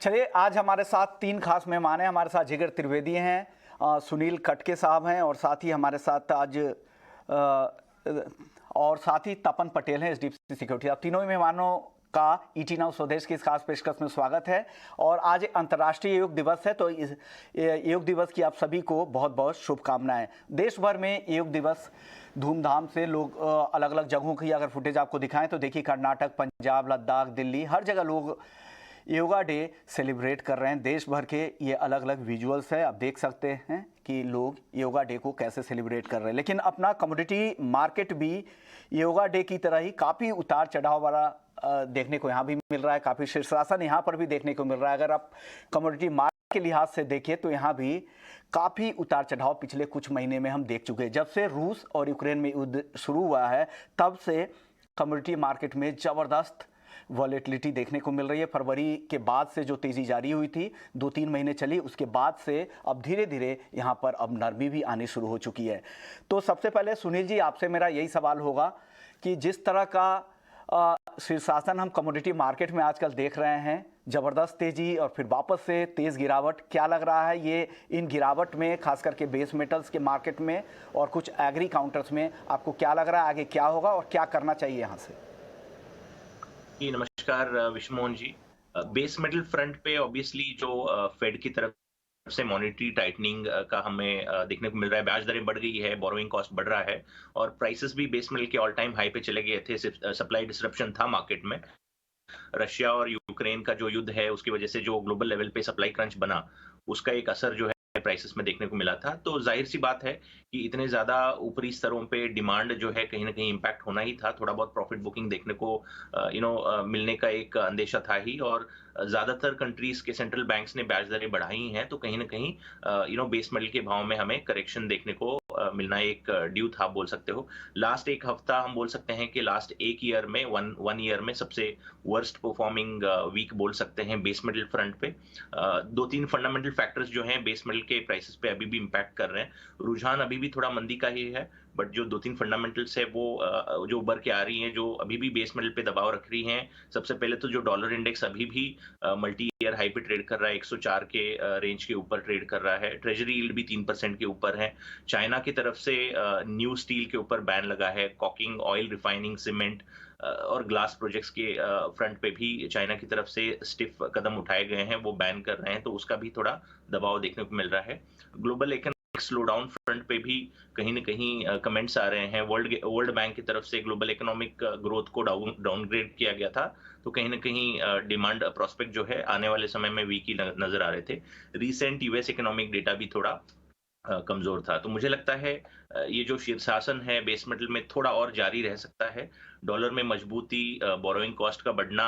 चलिए, आज हमारे साथ तीन खास मेहमान हैं। हमारे साथ जिगर त्रिवेदी हैं, सुनील कटके साहब हैं और साथ ही हमारे साथ आज और साथ ही तपन पटेल हैं एचडीएफसी सिक्योरिटी। आप तीनों ही मेहमानों का ईटी नाउ स्वदेश की इस खास पेशकश में स्वागत है। और आज अंतर्राष्ट्रीय योग दिवस है, तो इस योग दिवस की आप सभी को बहुत बहुत शुभकामनाएं। देश भर में योग दिवस धूमधाम से लोग अलग अलग जगहों की अगर फुटेज आपको दिखाएं तो देखिए, कर्नाटक, पंजाब, लद्दाख, दिल्ली, हर जगह लोग योगा डे सेलिब्रेट कर रहे हैं। देश भर के ये अलग अलग विजुअल्स है, आप देख सकते हैं कि लोग योगा डे को कैसे सेलिब्रेट कर रहे हैं। लेकिन अपना कमोडिटी मार्केट भी योगा डे की तरह ही काफ़ी उतार चढ़ाव वाला देखने को यहाँ भी मिल रहा है, काफ़ी शीर्षासन यहाँ पर भी देखने को मिल रहा है। अगर आप कमोडिटी मार्केट के लिहाज से देखिए तो यहाँ भी काफ़ी उतार चढ़ाव पिछले कुछ महीने में हम देख चुके हैं। जब से रूस और यूक्रेन में युद्ध शुरू हुआ है तब से कमोडिटी मार्केट में ज़बरदस्त वॉलेटिलिटी देखने को मिल रही है। फरवरी के बाद से जो तेज़ी जारी हुई थी, 2-3 महीने चली, उसके बाद से अब धीरे धीरे यहाँ पर अब नरमी भी आनी शुरू हो चुकी है। तो सबसे पहले सुनील जी, आपसे मेरा यही सवाल होगा कि जिस तरह का शीर्षासन हम कमोडिटी मार्केट में आजकल देख रहे हैं, ज़बरदस्त तेज़ी और फिर वापस से तेज़ गिरावट, क्या लग रहा है ये इन गिरावट में, खास करके बेस मेटल्स के मार्केट में और कुछ एग्री काउंटर्स में, आपको क्या लग रहा है आगे क्या होगा और क्या करना चाहिए यहाँ से? जी नमस्कार विश्वमोहन जी। बेस मेटल फ्रंट पे ऑब्वियसली जो फेड की तरफ से मॉनेटरी टाइटनिंग का हमें देखने को मिल रहा है। ब्याज दरें बढ़ गई है, बोरोइंग कॉस्ट बढ़ रहा है और प्राइसेस भी बेस मेटल के ऑल टाइम हाई पे चले गए थे। सप्लाई डिसरप्शन था मार्केट में। रशिया और यूक्रेन का जो युद्ध है उसकी वजह से जो ग्लोबल लेवल पे सप्लाई क्रंच बना, उसका एक असर जो है प्राइसेस में देखने को मिला था। तो जाहिर सी बात है कि इतने ज्यादा ऊपरी स्तरों पे डिमांड जो है कहीं ना कहीं इम्पैक्ट होना ही था। थोड़ा बहुत प्रॉफिट बुकिंग देखने को मिलने का एक अंदेशा था ही। और ज्यादातर कंट्रीज के सेंट्रल बैंक्स ने ब्याज दरें बढ़ाई हैं, तो कहीं ना कहीं बेस मेटल के भाव में हमें करेक्शन देखने को मिलना एक ड्यू था, बोल सकते हो। लास्ट एक हफ्ता हम बोल सकते हैं कि लास्ट एक ईयर में वन ईयर में सबसे वर्स्ट परफॉर्मिंग वीक बोल सकते हैं बेस मेटल फ्रंट पे। 2-3 फंडामेंटल फैक्टर्स जो हैं बेस मेटल के प्राइसेस पे अभी भी इम्पैक्ट कर रहे हैं। रुझान अभी भी थोड़ा मंदी का ही है, बट जो 2-3 फंडामेंटल्स है वो जो उभर के आ रही हैं, जो अभी भी बेस मेटल पे दबाव रख रही हैं। सबसे पहले तो जो डॉलर इंडेक्स अभी भी मल्टी ईयर हाई पे ट्रेड कर रहा है, 104 के रेंज के ऊपर ट्रेड कर रहा है। ट्रेजरी यील्ड भी 3% के ऊपर है। चाइना की तरफ से न्यू स्टील के ऊपर बैन लगा है। कॉकिंग, ऑयल रिफाइनिंग, सीमेंट और ग्लास प्रोजेक्ट्स के फ्रंट पे भी चाइना की तरफ से स्टिफ कदम उठाए गए हैं, वो बैन कर रहे हैं, तो उसका भी थोड़ा दबाव देखने को मिल रहा है। ग्लोबल इकोनॉमिक स्लोडाउन फ्रंट पे भी कहीं न कहीं कमेंट्स आ रहे हैं। वर्ल्ड बैंक की तरफ से ग्लोबल इकोनॉमिक ग्रोथ को डाउनग्रेड किया गया था, तो कहीं न कहीं डिमांड प्रॉस्पेक्ट जो है आने वाले समय में वीक ही नजर आ रहे थे। रिसेंट यूएस इकोनॉमिक डेटा भी थोड़ा कमजोर था। तो मुझे लगता है ये जो शीर्षासन है बेस मेटल में थोड़ा और जारी रह सकता है। डॉलर में मजबूती, बोरोइंग कॉस्ट का बढ़ना,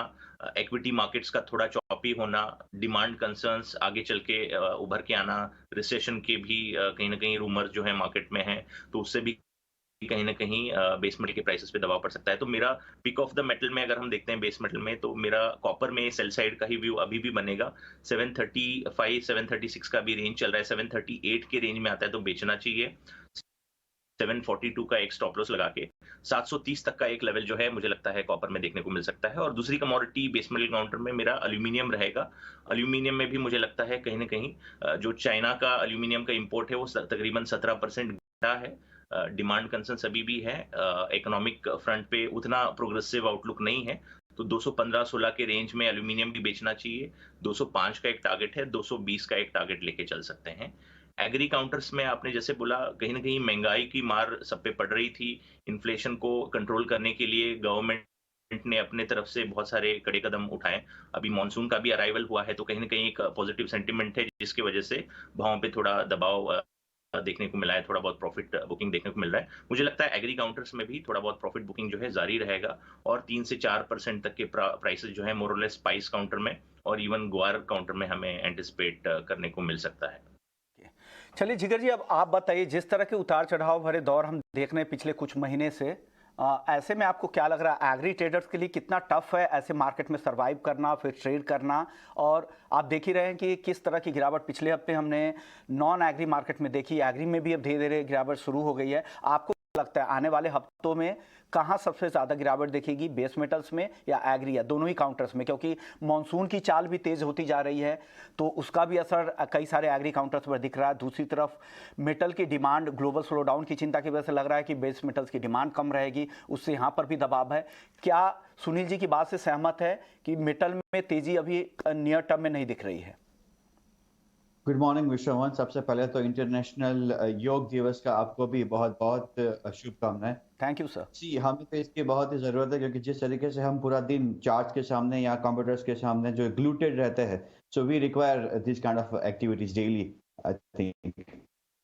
इक्विटी मार्केट्स का थोड़ा चॉपी होना, डिमांड कंसर्न्स आगे चल के उभर के आना, रिसेशन के भी कहीं न कहीं रूमर जो है मार्केट में है, तो उससे भी कहीं न कहीं बेस मेटल के प्राइसेस पे दबाव पड़ सकता है। तो मेरा पिक ऑफ द मेटल में अगर हम देखते हैं बेस मेटल में, तो मेरा कॉपर में सेल साइड का ही व्यू अभी भी बनेगा। 735, 736 का भी रेंज चल रहा है। 738 के रेंज में आता है तो बेचना चाहिए। 742 का एक स्टॉप लॉस लगा के 730 तक का एक लेवल जो है मुझे लगता है कॉपर में देखने को मिल सकता है। और दूसरी कमोडिटी बेस मेटल काउंटर में मेरा एल्यूमिनियम रहेगा। एल्यूमिनियम में भी मुझे लगता है कहीं न कहीं जो चाइना का एल्यूमिनियम का इंपोर्ट है वो तकरीबन 17% घटा है। डिमांड कंसर्न्स अभी भी है। इकोनॉमिक फ्रंट पे उतना प्रोग्रेसिव आउटलुक नहीं है, तो 215-16 के रेंज में एल्यूमिनियम भी बेचना चाहिए। 205 का एक टारगेट है, 220 का एक टारगेट लेके चल सकते हैं। एग्री काउंटर्स में आपने जैसे बोला, कहीं न कहीं महंगाई की मार सब पे पड़ रही थी। इन्फ्लेशन को कंट्रोल करने के लिए गवर्नमेंट ने अपने तरफ से बहुत सारे कड़े कदम उठाए। अभी मॉनसून का भी अराइवल हुआ है, तो कहीं न कहीं एक पॉजिटिव सेंटिमेंट है, जिसकी वजह से भावों पे थोड़ा दबाव देखने को मिला है, थोड़ा बहुत प्रॉफिट बुकिंग देखने को मिल रहा है। मुझे लगता है एग्री काउंटर्स में भी थोड़ा बहुत प्रॉफिट बुकिंग जो है जारी रहेगा और 3 से 4% तक के प्राइसेस जो है मोर और लेस स्पाइस काउंटर में और इवन ग्वार काउंटर में हमें एंटिसिपेट करने को मिल सकता है। चलिए जिगर जी, अब आप बताइए, जिस तरह के उतार चढ़ाव भरे दौर हम देख रहे हैं पिछले कुछ महीने से, ऐसे में आपको क्या लग रहा है एग्री ट्रेडर्स के लिए कितना टफ है ऐसे मार्केट में सरवाइव करना, फिर ट्रेड करना? और आप देख ही रहे हैं कि किस तरह की गिरावट पिछले हफ्ते हमने नॉन एग्री मार्केट में देखी, एग्री में भी अब धीरे धीरे गिरावट शुरू हो गई है। आपको लगता है आने वाले हफ्तों में कहाँ सबसे ज़्यादा गिरावट दिखेगी, बेस मेटल्स में या एग्री या दोनों ही काउंटर्स में? क्योंकि मानसून की चाल भी तेज़ होती जा रही है तो उसका भी असर कई सारे एग्री काउंटर्स पर दिख रहा है। दूसरी तरफ मेटल की डिमांड ग्लोबल स्लोडाउन की चिंता की वजह से लग रहा है कि बेस मेटल्स की डिमांड कम रहेगी, उससे यहाँ पर भी दबाव है। क्या सुनील जी की बात से सहमत है कि मेटल में तेज़ी अभी नियर टर्म में नहीं दिख रही है? Good morning Vishwamohan. सबसे पहले तो इंटरनेशनल योग दिवस का आपको भी बहुत बहुत शुभकामनाएं। Thank you sir. जी, हमें तो इसकी बहुत ही ज़रूरत है क्योंकि जिस तरीके से हम पूरा दिन चार्ट के सामने या कंप्यूटर्स के सामने जो ग्लूटेड रहते हैं, so we require this kind of activities daily, I think.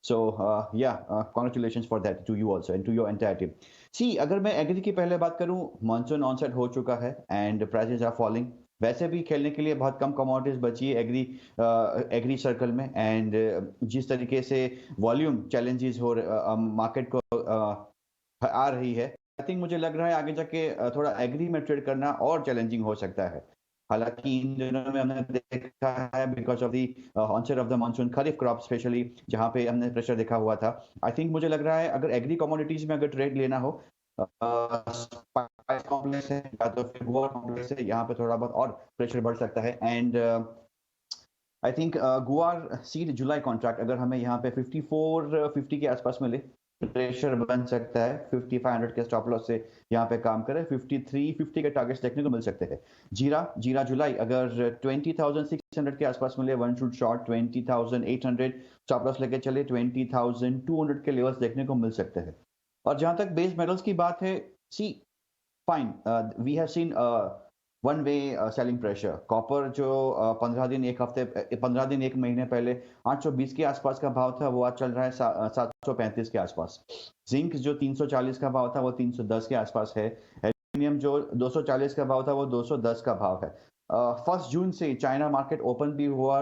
So congratulations for that to you also and to your entire team. See, अगर मैं एग्री की पहले बात करूं, मॉनसून ऑनसेट हो चुका है एंड प्राइसेस आर फॉलिंग। वैसे भी खेलने के लिए बहुत कम कमोडिटीज बची है एग्री सर्कल में, एंड जिस तरीके से वॉल्यूम चैलेंजेस हो मार्केट को आ रही है, आई थिंक मुझे लग रहा है आगे जाके थोड़ा एग्री में ट्रेड करना और चैलेंजिंग हो सकता है। हालांकि इन दिनों में हमने देखा है because of the onset of the monsoon kharif crop specially, जहां पे हमने प्रेशर देखा हुआ था। आई थिंक मुझे लग रहा है अगर एग्री कमोडिटीज में अगर ट्रेड लेना हो, स्पाइस कॉम्प्लेक्स है या तो फिर गोवा कॉम्प्लेक्स है, यहाँ पे थोड़ा बहुत और प्रेशर बढ़ सकता है। एंड आई थिंक गुआर सीड जुलाई कॉन्ट्रैक्ट अगर हमें यहाँ पे 5450 के आसपास मिले, प्रेशर बन सकता है। 5500 के स्टॉप लॉस से यहाँ पे काम करे, 5350 के टारगेट्स देखने को मिल सकते हैं। जीरा जुलाई अगर 20,600 के आसपास मिले, one should short 20,800, stop loss लेके चले 20,200 के लेवल्स देखने को मिल सकते हैं। और जहां तक बेस मेटल्स की बात है, see fine, we have seen one way selling pressure. Copper जो 15 दिन एक महीने पहले 820 के आसपास का भाव था, वो आज चल रहा है 735 के आसपास। जिंक जो 340 का भाव था वो 310 के आसपास है। एल्यूमिनियम जो 240 का भाव था वो 210 का भाव है। 1 जून से चाइना मार्केट ओपन भी हुआ,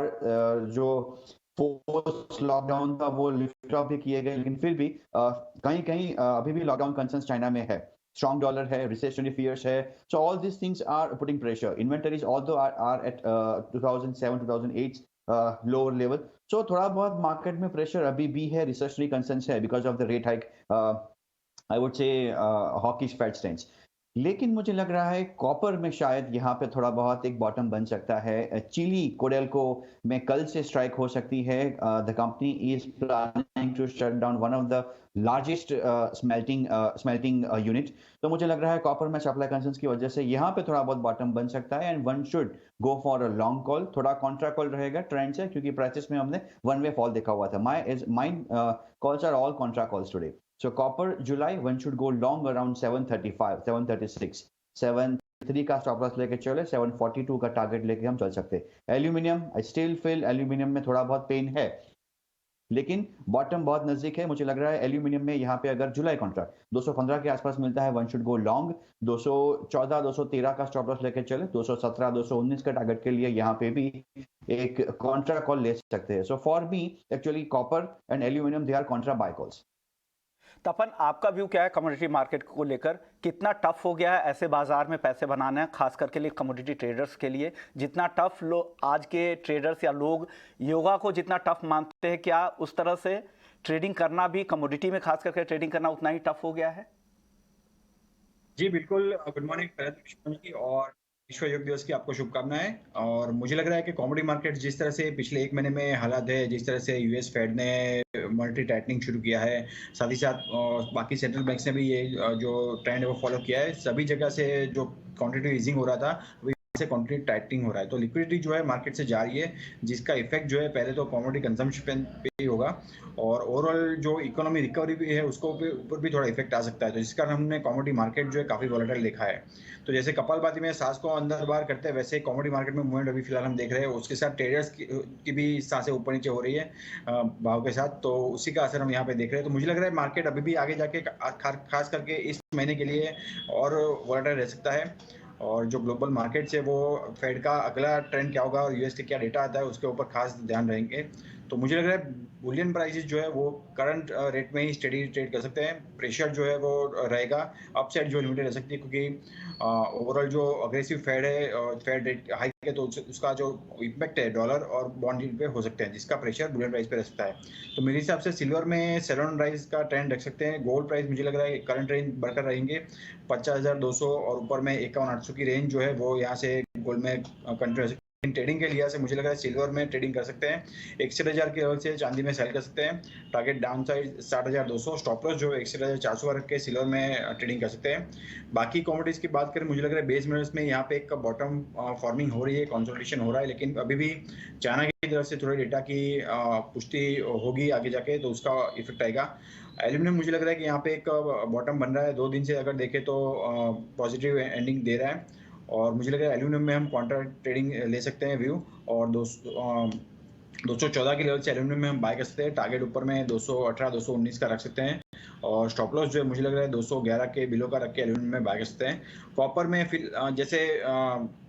जो पोस्ट लॉकडाउन था वो लिफ्ट ऑफ भी किए गए, लेकिन फिर भी कहीं कहीं अभी भी लॉकडाउन कंसर्न्स चाइना में है। स्ट्रॉन्ग डॉलर है, रिसेशनरी फियर्स है, so all this things are putting pressure. Inventories although are at 2007-2008 lower level, so थोड़ा बहुत मार्केट में प्रेशर अभी भी है, रिसेशनरी कंसर्न्स है because of the rate hike, I would say hawkish Fed stands. लेकिन मुझे लग रहा है कॉपर में शायद यहाँ पे थोड़ा बहुत एक बॉटम बन सकता है। चिली कोडेल्को में कल से स्ट्राइक हो सकती है। The company is planning to shut down one of the largest smelting unit. तो मुझे लग रहा है कॉपर में सप्लाई कंसर्न्स की वजह से यहाँ पे थोड़ा बहुत बॉटम बन सकता है, and one should go for a long call. थोड़ा कॉन्ट्रा कॉल रहेगा ट्रेंड से, क्योंकि प्राइसेस में हमने वन वे फॉल देखा हुआ था। Mine calls are all contra calls today. So copper July one should go long around 735, 736, 73 का स्टॉप लॉस लेके चले, 742 का टारगेट लेके हम चल सकते हैं। Aluminium, I still feel aluminium में थोड़ा बहुत पेन है, लेकिन बॉटम बहुत नजदीक है। मुझे लग रहा है एल्यूमिनियम में यहाँ पे अगर जुलाई कॉन्ट्रैक्ट 215 के आसपास मिलता है, वन शुड गो लॉन्ग। 214, 213 का स्टॉप लॉस लेके चले, 217, 219 का टारगेट के लिए यहाँ पे भी एक कॉन्ट्रा कॉल ले सकते हैं। So for me actually copper and aluminium they are contra buy calls. Tapan, आपका व्यू क्या है कमोडिटी मार्केट को लेकर? कितना टफ हो गया है ऐसे बाजार में पैसे बनाना है, खास करके लिए कमोडिटी ट्रेडर्स के लिए? जितना टफ आज के ट्रेडर्स या लोग योगा को जितना टफ मानते हैं, क्या उस तरह से ट्रेडिंग करना भी, कमोडिटी में खास करके ट्रेडिंग करना उतना ही टफ हो गया है? जी बिल्कुल। गुड मॉर्निंग और विश्व योग दिवस की आपको शुभकामनाएं। और मुझे लग रहा है कि कॉमोडिटी मार्केट जिस तरह से पिछले एक महीने में हालात है, जिस तरह से यूएस फेड ने मॉनेटरी टाइटनिंग शुरू किया है, साथ ही साथ बाकी सेंट्रल बैंक्स ने भी ये जो ट्रेंड है वो फॉलो किया है। सभी जगह से जो क्वांटिटी ईजिंग हो रहा था से क्वांटिटी टाइटनिंग हो रहा है, तो लिक्विडिटी जो है मार्केट से जा रही है, जिसका इफेक्ट जो है पहले तो कमोडिटी कंजम्पशन पे ही होगा, और ओवरऑल जो इकोनॉमी रिकवरी भी है उसको ऊपर भी थोड़ा इफेक्ट आ सकता है। तो जिस कारण हमने कमोडिटी मार्केट जो है काफी वोलेटाइल देखा है। तो जैसे कपालभाति में सांस को अंदर बाहर करते हैं, वैसे कमोडिटी मार्केट में मूवमेंट अभी फिलहाल हम देख रहे हैं। उसके साथ ट्रेडर्स की भी सांसें ऊपर नीचे हो रही है भाव के साथ, तो उसी का असर हम यहाँ पे देख रहे हैं। तो मुझे लग रहा है मार्केट अभी भी आगे जाके खास करके इस महीने के लिए और वोलेटाइल रह सकता है। और जो ग्लोबल मार्केट्स है वो फेड का अगला ट्रेंड क्या होगा और यूएस के क्या डेटा आता है उसके ऊपर खास ध्यान रहेंगे। तो मुझे लग रहा है बुलियन प्राइसेस जो है वो करंट रेट में ही स्टडी ट्रेड कर सकते हैं। प्रेशर जो है वो रहेगा, अपसाइड जो लिमिटेड रह सकती है, क्योंकि ओवरऑल जो अग्रेसिव फेड है, फेड रेट हाइक है, तो उसका जो इम्पैक्ट है डॉलर और बॉन्ड यील्ड पे हो सकते हैं, जिसका प्रेशर बुलियन प्राइस पे रह सकता है। तो मेरे हिसाब से सिल्वर में सेल ऑन राइज का ट्रेंड रख सकते हैं। गोल्ड प्राइस मुझे लग रहा है करंट रेंज बढ़कर रहेंगे 50,200 और ऊपर में 51,800 की रेंज जो है वो यहाँ से गोल्ड में कंटिन्यू। ट्रेडिंग के लिहाज से मुझे लग रहा है सिल्वर में ट्रेडिंग कर सकते हैं 61,000 के लेवल से चांदी में सेल कर सकते हैं। Target down side 60,200, stop loss जो 61,400 रख के सिल्वर में ट्रेडिंग कर सकते हैं। बाकी कमोडिटीज की बात करें, मुझे लग रहा है बेस मेटल्स में यहाँ पे एक बॉटम फॉर्मिंग हो रही है, कंसोलिडेशन हो रहा है, लेकिन अभी भी चाइना की तरफ से थोड़े डेटा की पुष्टि होगी आगे जाके, तो उसका इफेक्ट आएगा। एल्यूमिनियम मुझे लग रहा है कि यहाँ पे एक बॉटम बन रहा है, 2 दिन से अगर देखें तो पॉजिटिव एंडिंग दे रहा है, और मुझे लग रहा है एल्यूमिनियम में हम काउंटर ट्रेडिंग ले सकते हैं व्यू, और 214 के लेवल से एल्यूमिनियम में हम बाय कर सकते हैं। टारगेट ऊपर में 218 219 का रख सकते हैं, और स्टॉप लॉस जो है मुझे लग रहा है 211 के बिलो का रख के एल्यूमिनियम में बाय कर सकते हैं। कॉपर में फिर जैसे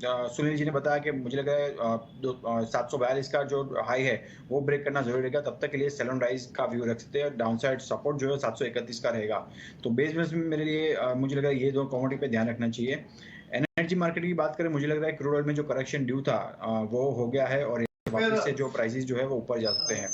सुनील जी ने बताया कि मुझे लग रहा है 742 का जो हाई है वो ब्रेक करना जरूरी रहेगा, तब तक के लिए सेल ऑन राइज का व्यू रख सकते हैं। डाउन साइड सपोर्ट जो है 731 का रहेगा। तो बेस बिजनेस में मेरे लिए मुझे लग रहा है ये 2 कमोडिटी पे ध्यान रखना चाहिए। एनर्जी मार्केट की बात करें, मुझे लग रहा है क्रूड ऑयल में जो करेक्शन ड्यू था वो हो गया है, और वापस से जो प्राइसेस जो है वो ऊपर जा सकते हैं।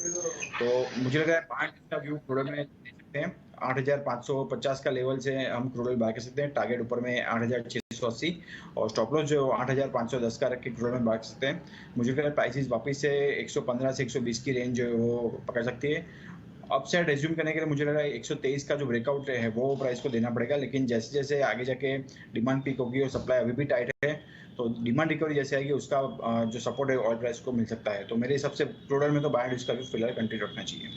तो मुझे लग रहा है 5 का व्यू क्रूड ऑयल में ले सकते हैं। 8,550 का लेवल से हम क्रूड ऑयल बाय कर सकते हैं। टारगेट ऊपर में 8,680, और स्टॉप लॉस जो 8,510 का रख के क्रूड ऑयल में बाय कर सकते हैं। मुझे लग रहा है प्राइसेस वापस से 115 से 120 की रेंज जो है वो पकड़ सकती है। अपसाइड रेज्यूम करने के लिए मुझे लग रहा है 123 का जो ब्रेकआउट है वो प्राइस को देना पड़ेगा, लेकिन जैसे जैसे आगे जाके डिमांड पीक होगी और सप्लाई अभी भी टाइट है, तो डिमांड रिकवरी जैसे आएगी उसका जो सपोर्ट है ऑयल प्राइस को मिल सकता है। तो मेरे हिसाब से क्रूड ऑयल में तो बाय एंड इसका भी फिलहाल कंटिन्यू रखना चाहिए।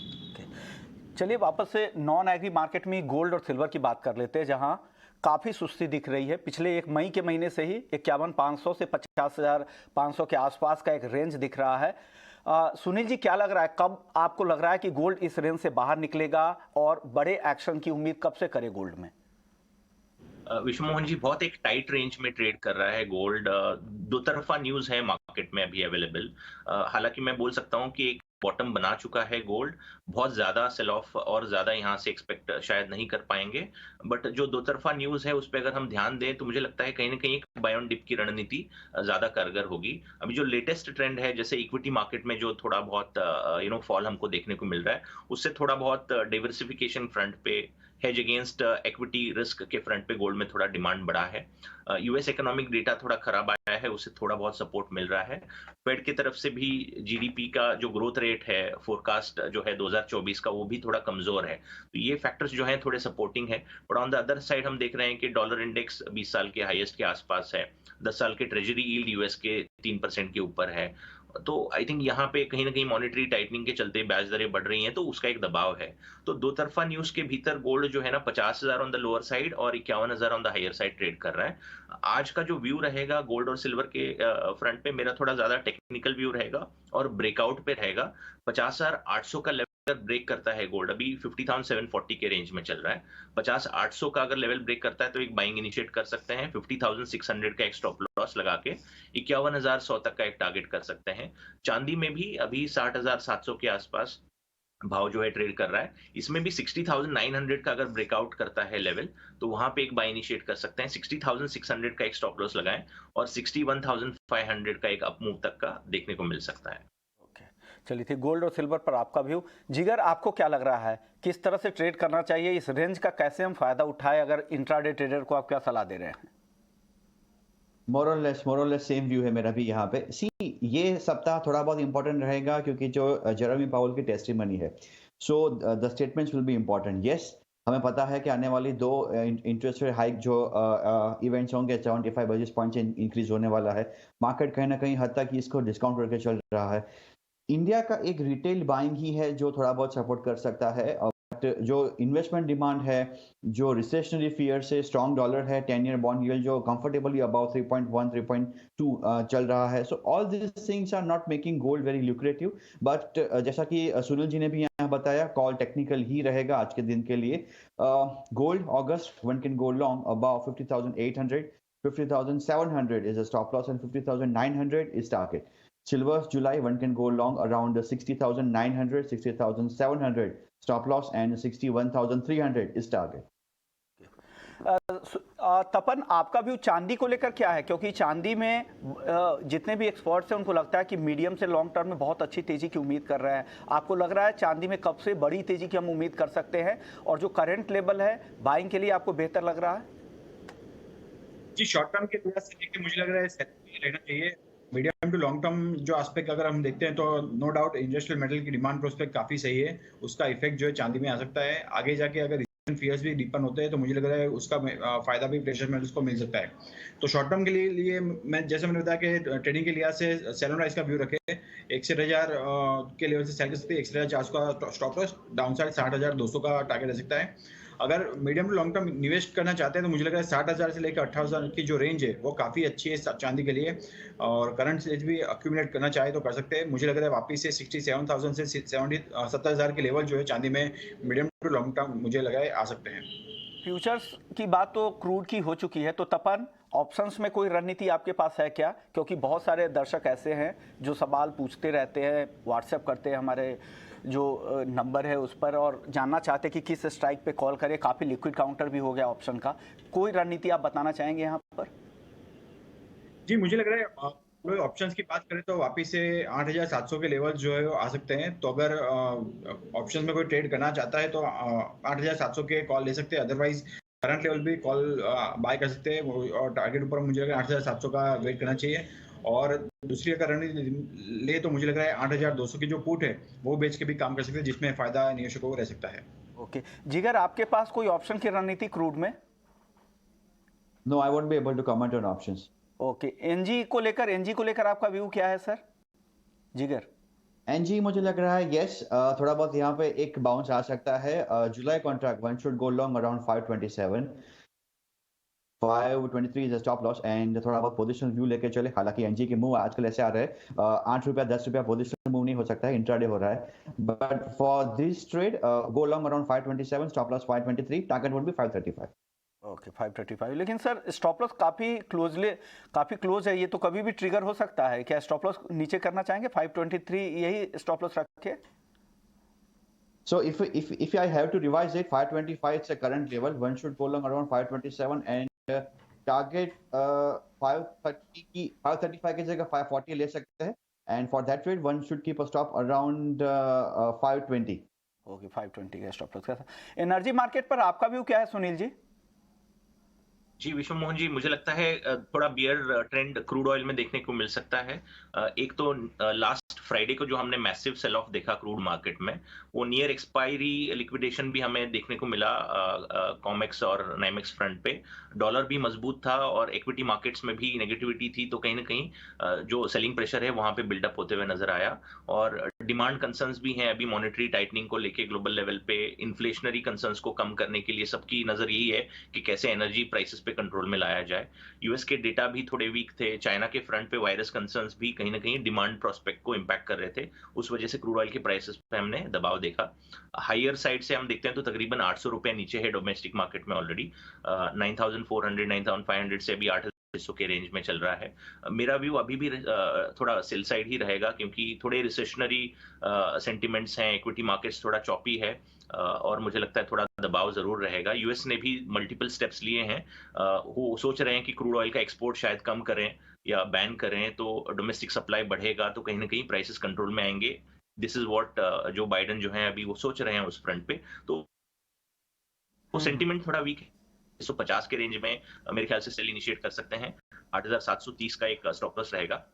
चलिए वापस से नॉन एग्री मार्केट में गोल्ड और सिल्वर की बात कर लेते हैं, जहां काफ़ी सुस्ती दिख रही है। पिछले एक मई के महीने से ही 51,500 से 50,500 के आसपास का एक रेंज दिख रहा है। सुनील जी, क्या लग रहा है, कब आपको लग रहा है कि गोल्ड इस रेंज से बाहर निकलेगा, और बड़े एक्शन की उम्मीद कब से करे गोल्ड में? विश्वमोहन जी, बहुत एक टाइट रेंज में ट्रेड कर रहा है गोल्ड। दो तरफा न्यूज है मार्केट में अभी अवेलेबल। हालांकि मैं बोल सकता हूं कि एक बॉटम बना चुका है गोल्ड। बहुत ज्यादा सेल ऑफ और ज्यादा यहां से एक्सपेक्ट शायद नहीं कर पाएंगे, बट जो दो तरफा न्यूज है उस पर अगर हम ध्यान दें तो मुझे लगता है कहीं ना कहीं एक बाय ऑन डिप की रणनीति ज्यादा कारगर होगी। अभी जो लेटेस्ट ट्रेंड है, जैसे इक्विटी मार्केट में जो थोड़ा बहुत फॉल हमको देखने को मिल रहा है, उससे थोड़ा बहुत डाइवर्सिफिकेशन फ्रंट पे, हेज अगेंस्ट इक्विटी रिस्क के फ्रंट पे गोल्ड में थोड़ा डिमांड बढ़ा है। यूएस इकोनॉमिक डेटा थोड़ा खराब आया है, उससे थोड़ा बहुत सपोर्ट मिल रहा है। फेड की तरफ से भी जीडीपी का जो ग्रोथ रेट है, फोरकास्ट जो है 2024 का, वो भी थोड़ा कमजोर है। तो ये फैक्टर्स जो हैं थोड़े सपोर्टिंग है। But on the other side हम देख रहे हैं कि डॉलर इंडेक्स 20 साल के हाईएस्ट के आसपास है। 10 साल के ट्रेजरी यील्ड यूएस के 3% के ऊपर है। तो आई थिंक यहाँ पे कहीं ना कहीं मॉनेटरी टाइटनिंग के चलते ब्याज दरें बढ़ रही हैं, तो उसका एक दबाव है। तो दो तरफा न्यूज के भीतर गोल्ड जो है ना 50,000 ऑन द लोअर साइड और 51,000 on the higher side trade कर रहा है। आज का जो व्यू रहेगा गोल्ड और सिल्वर के फ्रंट पे, मेरा थोड़ा ज्यादा टेक्निकल व्यू रहेगा और ब्रेकआउट पे रहेगा। 50,800 का लेवल ब्रेक करता है गोल्ड, अभी 50,740 के रेंज में चल रहा है। 50,800 का अगर लेवल ब्रेक करता है तो एक बाइंग इनिशिएट कर सकते हैं। 50,600 का एक स्टॉप लॉस लगा के 51,100 तक का एक टारगेट कर सकते हैं। चांदी में भी अभी 60,700 के आसपास भाव जो है ट्रेड कर रहा है। इसमें भी 60,900 का अगर ब्रेकआउट करता है लेवल, तो वहां पे एक बाय इनिशिएट कर सकते हैं। 60,600 का एक स्टॉप लॉस लगाएं, और 61,500 का एक अप मूव तक का देखने को मिल सकता है। चलिए थी गोल्ड और सिल्वर पर आपका व्यू। जिगर, आपको क्या लग रहा है, किस तरह से ट्रेड करना चाहिए, इस रेंज का कैसे हम फायदा उठाएं? अगर इंट्राडे ट्रेडर को आप क्या सलाह दे रहे हैं? मोर और लेस सेम व्यू है मेरा भी यहाँ पे। ये सप्ताह थोड़ा बहुत इंपॉर्टेंट रहेगा क्योंकि जो जेरेमी पावल की टेस्टिमनी है, so the statements will be important. Yes, हमें पता है कि आने वाली 2 इंटरेस्ट रेट हाइक जो इवेंट्स होंगे, 75 बेसिस पॉइंट इंक्रीज होने वाला है। मार्केट कहीं ना कहीं हद तक इसको डिस्काउंट करके चल रहा है। इंडिया का एक रिटेल बाइंग ही है जो थोड़ा बहुत सपोर्ट कर सकता है, बट जो इन्वेस्टमेंट डिमांड है, जो रिसेशनरी फियर से स्ट्रॉन्ग डॉलर है, 10 ईयर बॉन्ड यील्ड जो कंफर्टेबली अबाउट 3.1 3.2 चल रहा है, so all this things are not making gold very lucrative. But जैसा कि सुनील जी ने भी यहाँ बताया, कॉल टेक्निकल ही रहेगा आज के दिन के लिए। Gold August one can go long about 50,800, 50,700 is a stop loss and 50,900 is target. Silver's July, one can go long around 60,900, 60,700 stop loss and 61,300 is target. तपन, आपका व्यू चांदी को लेकर क्या है? क्योंकि चांदी में जितने भी एक्सपर्ट्स हैं उनको लगता है कि मीडियम से लॉन्ग टर्म में बहुत अच्छी तेजी की उम्मीद कर रहे हैं। आपको लग रहा है चांदी में कब से बड़ी तेजी की हम उम्मीद कर सकते हैं, और जो करंट लेवल है बाइंग के लिए आपको बेहतर लग रहा है? जी, शॉर्ट टर्म के लिहाज से देखिए मुझे लग रहा है रहना चाहिए। मीडियम टू लॉन्ग टर्म जो एस्पेक्ट अगर हम देखते हैं तो नो डाउट इंडस्ट्रियल मेटल की डिमांड प्रोस्पेक्ट काफी सही है, उसका इफेक्ट जो है चांदी में आ सकता है। आगे जाके अगर फियर्स भी डीपन होते हैं तो मुझे लग रहा है उसका फायदा भी प्रेशर मेटल्स को मिल सकता है। तो शॉर्ट टर्म के लिए मैं जैसे मैंने बताया कि ट्रेडिंग के लिहाज से सेल ऑन राइज का व्यू रखे 61,000 के लेवल से सेल कर सकते हैं। 61,400 का स्टॉप लॉस, डाउन साइड 60,200 का टारगेट रह सकता है। अगर मीडियम टू लॉन्ग टर्म निवेश करना चाहते हैं तो मुझे लग रहा है 60,000 से लेकर 18,000 की जो रेंज है वो काफी अच्छी है चांदी के लिए, और करंट स्टेज भी अक्यूमुलेट करना चाहे तो कर सकते हैं। मुझे लग रहा है वापस से 67,000 से 70,000 के लेवल जो है चांदी में मीडियम टू लॉन्ग टर्म मुझे लगा है आ सकते हैं। फ्यूचर्स की बात तो क्रूड की हो चुकी है, तो तपन ऑप्शंस में कोई रणनीति आपके पास है क्या? क्योंकि बहुत सारे दर्शक ऐसे हैं जो सवाल पूछते रहते हैं, व्हाट्सएप करते हैं हमारे जो नंबर है उस पर, और जानना चाहते हैं कि किस स्ट्राइक पे कॉल करें। काफ़ी लिक्विड काउंटर भी हो गया ऑप्शन का। कोई रणनीति आप बताना चाहेंगे यहाँ पर? जी, मुझे लग रहा है ऑप्शंस की बात करें तो वापस से 8,700 के लेवल जो है वो आ सकते हैं। तो अगर ऑप्शंस में कोई ट्रेड करना चाहता है तो 8,700 के कॉल ले सकते हैं, अदरवाइज करंट लेवल भी कॉल बाय कर सकते हैं, और टारगेट ऊपर मुझे लग रहा है 8,700 का वेट करना चाहिए। और दूसरी अगर रणनीति ले तो मुझे लग रहा है 8,200 की जो पुट है वो बेच के भी काम कर सकते हैं, जिसमें फायदा निवेशकों को रह सकता है। ओके, जिगर आपके पास कोई ऑप्शन की रणनीति क्रूड में? No, I won't be able to comment on options. Okay, NG को लेकर आपका व्यू क्या है सर? जिगर, एनजी मुझे लग रहा है यस, थोड़ा बहुत यहाँ पे एक बाउंस आ सकता है। July contract one should go long around 527, 523 is stop loss, and थोड़ा बहुत पोजीशन व्यू लेके चले। हालांकि एनजी के मूव आजकल ऐसे आ रहे हैं, 8 रुपया 10 रुपया पोजीशन मूव नहीं हो सकता है, इंट्राडे हो रहा है। But for this trade go long around 527, stop loss 523, target would be 535। Okay 535। लेकिन सर स्टॉप लॉस काफ़ी क्लोज है, ये तो कभी भी ट्रिगर हो सकता है। क्या स्टॉप लॉस नीचे करना चाहेंगे? 523 यही स्टॉप लॉस रखे? So if I have to revise it, 525 is the current level. One should go long around 527 and target 535 की जगह 540 ले सकते हैं. And for that trade, one should keep a stop around 520. Okay 520 का stop loss. Energy market पर आपका view क्या है सुनील जी? जी विश्व मोहन जी, मुझे लगता है थोड़ा बियर ट्रेंड क्रूड ऑयल में देखने को मिल सकता है। एक तो लास्ट फ्राइडे को जो हमने मैसिव सेल ऑफ देखा क्रूड मार्केट में, वो नियर एक्सपायरी लिक्विडेशन भी हमें देखने को मिला कॉमेक्स और नाइमेक्स फ्रंट पे। डॉलर भी मजबूत था और इक्विटी मार्केट्स में भी नेगेटिविटी थी, तो कहीं ना कहीं जो सेलिंग प्रेशर है वहां पे बिल्डअप होते हुए नजर आया। और डिमांड कंसर्न्स भी हैं अभी मॉनेटरी टाइटनिंग को लेके ग्लोबल लेवल पे, इन्फ्लेशनरी कंसर्न्स को कम करने के लिए सबकी नजर यही है कि कैसे एनर्जी प्राइसेस पे कंट्रोल में लाया जाए। यूएस के डेटा भी थोड़े वीक थे, चाइना के फ्रंट पे वायरस कंसर्न्स भी कहीं ना कहीं डिमांड प्रोस्पेक्ट को इम्पैक्ट कर रहे थे, उस वजह से क्रूड ऑयल के प्राइसेस पे हमने दबाव देखा। हायर साइड से हम देखते हैं तो तकरीबन 800 रुपए नीचे है डोमेस्टिक मार्केट में ऑलरेडी, 9,400 9,500 से भी 800 के रेंज में चल रहा है। मेरा व्यू अभी भी थोड़ा सेल साइड ही रहेगा, क्योंकि थोड़े रिसेशनरी सेंटिमेंट्स हैं, इक्विटी मार्केट्स थोड़ा चॉपी है, और मुझे लगता है थोड़ा दबाव जरूर रहेगा। यूएस ने भी मल्टीपल स्टेप्स लिए हैं, वो सोच रहे हैं कि क्रूड ऑयल का एक्सपोर्ट शायद कम करें या बैन करें, तो डोमेस्टिक सप्लाई बढ़ेगा तो कहीं ना कहीं प्राइसेस कंट्रोल में आएंगे। This is what Joe Biden जो है अभी वो सोच रहे हैं उस फ्रंट पे। तो वो सेंटिमेंट थोड़ा वीक है। 150 के रेंज में मेरे ख्याल से सेल इनिशिएट कर सकते हैं। 8,730 का एक स्टॉप लॉस रहेगा,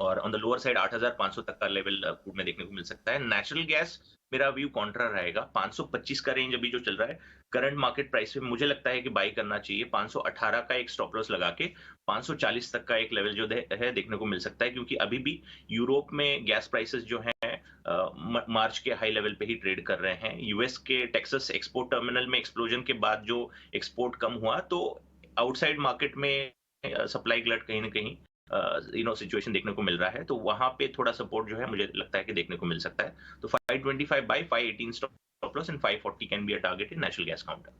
और ऑन द लोअर साइड 8,500 तक का लेवल क्रूड में देखने को मिल सकता है। नेचुरल गैस मेरा व्यू कॉन्ट्रा रहेगा। 525 का रेंज अभी जो चल रहा है करंट मार्केट प्राइस पे, मुझे लगता है कि बाई करना चाहिए। 518 का एक स्टॉप लॉस लगा के 540 तक का एक लेवल जो है देखने को मिल सकता है, क्योंकि अभी भी यूरोप में गैस प्राइसेस जो हैं मार्च के हाई लेवल पे ही ट्रेड कर रहे हैं। यूएस के टेक्सास एक्सपोर्ट टर्मिनल में एक्सप्लोजन के बाद जो एक्सपोर्ट कम हुआ, तो आउटसाइड मार्केट में सप्लाई ग्लट कहीं ना कहीं सिचुएशन देखने को मिल रहा है, तो वहां पे थोड़ा सपोर्ट जो है मुझे लगता है कि देखने को मिल सकता है। तो 525 by 518 stop loss and 540 can be a target in natural gas counter.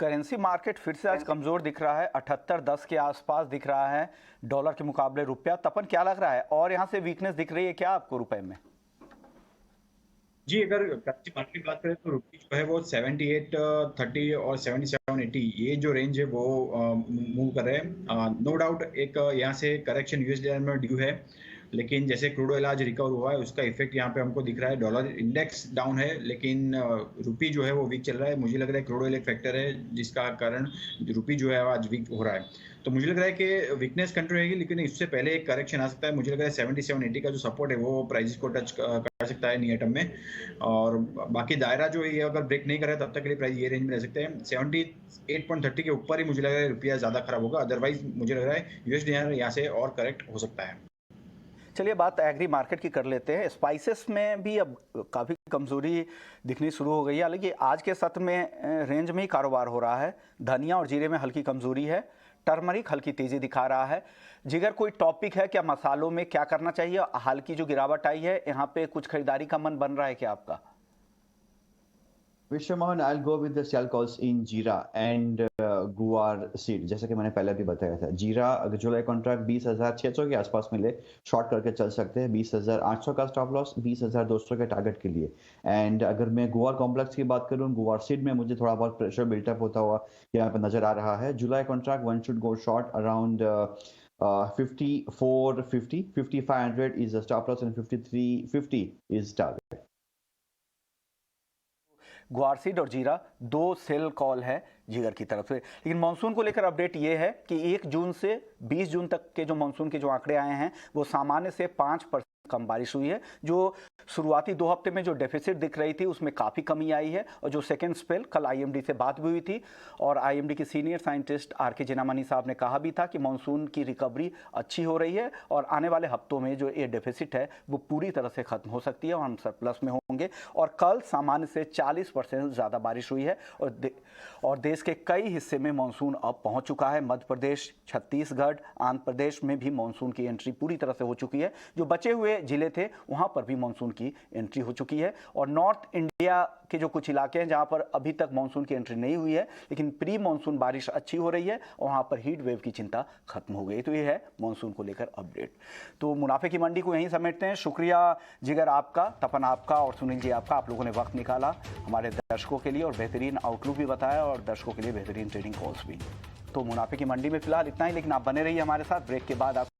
Currency market फिर से आज कमजोर दिख रहा है, 78.10 के आसपास दिख रहा है डॉलर के मुकाबले रुपया। तपन क्या लग रहा है, और यहाँ से वीकनेस दिख रही है क्या आपको रुपए में? जी, अगर करेंसी मार्केट की बात करें तो रुपये जो है वो 78.30 और 77.80 ये जो रेंज है वो मूव कर रहे हैं। नो डाउट एक यहाँ से करेक्शन यूएसडी में ड्यू है, लेकिन जैसे क्रूड ऑयल आज रिकवर हुआ है उसका इफेक्ट यहाँ पे हमको दिख रहा है। डॉलर इंडेक्स डाउन है लेकिन रुपी जो है वो वीक चल रहा है। मुझे लग रहा है क्रूड ऑयल एक फैक्टर है जिसका कारण रुपी जो है आज वीक हो रहा है। तो मुझे लग रहा है कि वीकनेस कंट्रोल रहेगी, लेकिन इससे पहले एक करेक्शन आ सकता है। मुझे लग रहा है 77-80 का जो सपोर्ट है वो प्राइस को टच कर सकता है नियर टर्म में, और बाकी दायरा जो ये अगर ब्रेक नहीं करे तब तक के लिए प्राइस ये रेंज में रह सकते हैं। 78.30 के ऊपर ही मुझे लग रहा है रुपया ज़्यादा खराब होगा, अदरवाइज मुझे लग रहा है यूएसडी यहाँ से और करेक्ट हो सकता है। चलिए बात एग्री मार्केट की कर लेते हैं। स्पाइसेस में भी अब काफ़ी कमजोरी दिखनी शुरू हो गई है, हालांकि आज के सत्र में रेंज में ही कारोबार हो रहा है। धनिया और जीरे में हल्की कमजोरी है, टर्मरिक हल्की तेजी दिखा रहा है। जिगर कोई टॉपिक है क्या मसालों में, क्या करना चाहिए? हाल की जो गिरावट आई है यहाँ पे कुछ खरीदारी का मन बन रहा है क्या आपका? Vishwamohan, I'll go with the sell calls in जीरा एंड गुआर सीड। जैसे कि मैंने पहले भी बताया था, जीरा अगर जुलाई कॉन्ट्रैक्ट 20,600 के आसपास मिले शॉर्ट करके चल सकते हैं। 20,800 का स्टॉप लॉस, 20,200 के टारगेट के लिए। एंड अगर मैं गुआर कॉम्प्लेक्स की बात करूं, गुआर सीड में मुझे थोड़ा बहुत प्रेशर बिल्टअप होता हुआ यहाँ पर नजर आ रहा है। July contract one should go short around 5450, 5500 is the stop loss and 5350 is target। Guar seed और जीरा दो सेल कॉल है जिगर की तरफ से। लेकिन मानसून को लेकर अपडेट ये है कि 1 जून से 20 जून तक के जो मानसून के जो आंकड़े आए हैं वो सामान्य से 5% कम बारिश हुई है। जो शुरुआती 2 हफ्ते में जो डेफिसिट दिख रही थी उसमें काफ़ी कमी आई है। और जो सेकेंड स्पेल, कल आईएमडी से बात भी हुई थी और आईएमडी के सीनियर साइंटिस्ट आर.के. जेनामनी साहब ने कहा भी था कि मानसून की रिकवरी अच्छी हो रही है और आने वाले हफ्तों में जो ये डेफिसिट है वो पूरी तरह से खत्म हो सकती है और हम सरप्लस में होंगे। और कल सामान्य से 40% ज़्यादा बारिश हुई है और देश के कई हिस्से में मानसून अब पहुंच चुका है। मध्य प्रदेश, छत्तीसगढ़, आंध्र प्रदेश में भी मानसून की एंट्री पूरी तरह से हो चुकी है। जो बचे हुए जिले थे वहां पर भी मानसून की एंट्री हो चुकी है। और नॉर्थ इंडिया के जो कुछ इलाके हैं जहां पर अभी तक मानसून की एंट्री नहीं हुई है लेकिन प्री मानसून बारिश अच्छी हो रही है और वहां पर हीट वेव की चिंता खत्म हो गई। तो ये है मानसून को लेकर अपडेट। तो मुनाफे की मंडी को यहीं समेटते हैं। शुक्रिया जिगर आपका, तपन आपका और सुनील जी आपका, आप लोगों ने वक्त निकाला हमारे दर्शकों के लिए और बेहतरीन आउटलुक भी बताया और दर्शकों के लिए बेहतरीन ट्रेडिंग कॉल्स भी। तो मुनाफे की मंडी में फिलहाल इतना ही, लेकिन आप बने रहिए हमारे साथ। ब्रेक के बाद आप